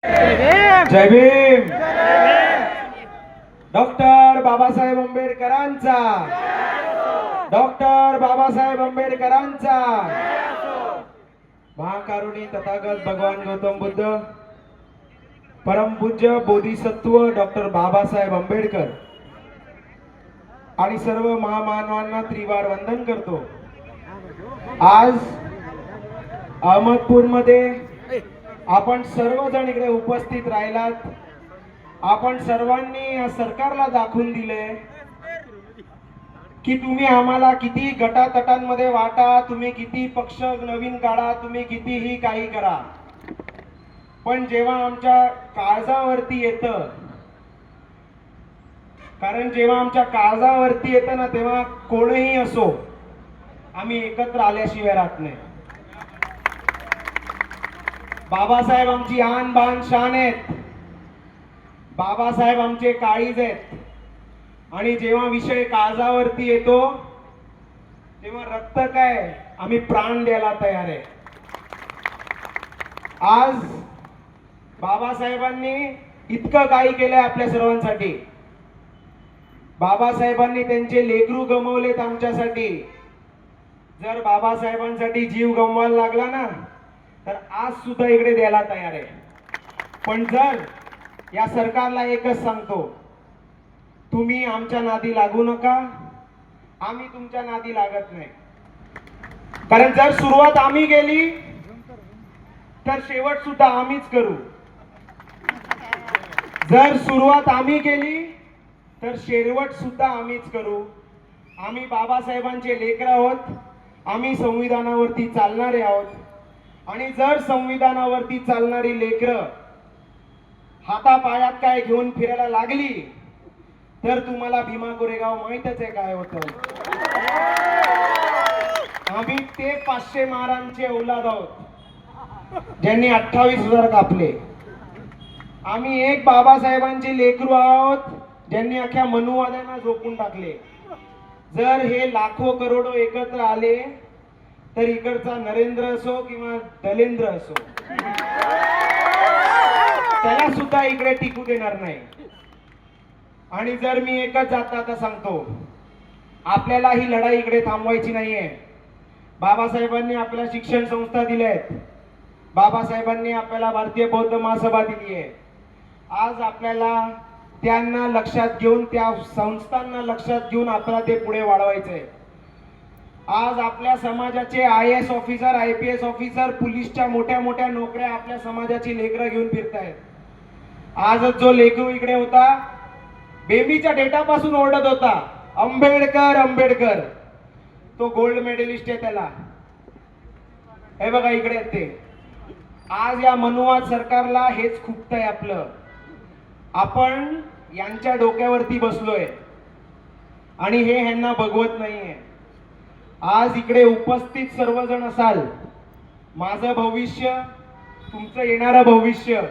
जय Bhim. Doctor Babasaheb आंबेडकरांचा, doctor Babasaheb आंबेडकरांचा. महाकारुणी तथागत भगवान गौतम बुद्ध, परमपूज्य बोधिसत्व डॉक्टर बाबासाहेब आंबेडकर आणि सर्व महामानवांना त्रिवार वंदन करतो. आज अहमदपूर मध्ये आपण सर्वजण इकडे उपस्थित राहिलात. आपण सर्वांनी या सरकारला दाखवून दिले की तुम्ही आम्हाला किती गटातटांमध्ये वाटा, तुम्ही किती पक्ष नवीन काढा, तुम्ही कितीही काही करा, पण जेव्हा आमच्या काळजावरती येतं, कारण जेव्हा आमच्या काळजावरती येतं ना, तेव्हा कोणीही असो आम्ही एकत्र आल्याशिवाय राहत नाही. बाबासाहेब आमची आन बान शान आहेत. बाबासाहेब आमचे काळीज आहेत. आणि जेव्हा विषय काळजावरती येतो तेव्हा रक्त काय, आम्ही प्राण द्यायला तयार आहे. आज बाबासाहेबांनी इतकं काही केलंय आपल्या सर्वांसाठी. बाबासाहेबांनी त्यांचे लेकरू गमावलेत आमच्यासाठी. जर बाबासाहेबांसाठी जीव गमवायला लागला ना, तर आज सुद्धा इकडे द्यायला तयार आहे. पण जर या सरकारला एकच सांगतो, तुम्ही आमच्या नादी लागू नका, आम्ही तुमच्या नादी लागत नाही. कारण जर सुरुवात आम्ही केली तर शेवट सुद्धा आम्हीच करू. जर सुरुवात आम्ही केली तर शेवट सुद्धा आम्हीच करू. आम्ही बाबासाहेबांचे लेकर आहोत. आम्ही संविधानावरती चालणारे आहोत. आणि जर संविधानावरती चालणारी लेकरं हातापायात काय घेऊन फिरायला लागली तर तुम्हाला भीमा कोरेगाव माहितच आहे काय होतं. आम्ही ते 500 महारांचे औलाद आहोत ज्यांनी 28,000 कापले. आम्ही एक बाबासाहेबांचे लेकरू आहोत ज्यांनी अख्ख्या मनुवाद्यांना झोपून टाकले. जर हे लाखो करोडो एकत्र आले तर इकडचा नरेंद्र असो किंवा दलेंद्र असो, त्याला सुद्धा इकडे टिकू देणार नाही. आणि जर मी एकच आता सांगतो, आपल्याला ही लढाई इकडे थांबवायची नाहीये. बाबासाहेबांनी आपल्याला शिक्षण संस्था दिल्या आहेत. बाबासाहेबांनी आपल्याला भारतीय बौद्ध महासभा दिली आहे. आज आपल्याला त्यांना लक्षात घेऊन, त्या संस्थांना लक्षात घेऊन आपल्याला ते पुढे वाढवायचंय. आज आपल्या समाजाचे IAS ऑफिसर, IPS ऑफिसर, पोलीसच्या मोठ्या मोठ्या नोकऱ्या आपल्या समाजाची लेकरं घेऊन फिरतायत. आजच जो लेकरू इकडे होता, बेबीच्या डेटापासून ओरडत होता आंबेडकर आंबेडकर, तो गोल्ड मेडलिस्ट आहे. त्याला हे बघा इकडे ते. आज या मनुवाद सरकारला हेच खुपतंय आपलं. आपण यांच्या डोक्यावरती बसलोय आणि हे ह्यांना बघवत नाहीये. आज इकडे उपस्थित सर्वजण असाल, माझं भविष्य, तुमचं येणारं भविष्य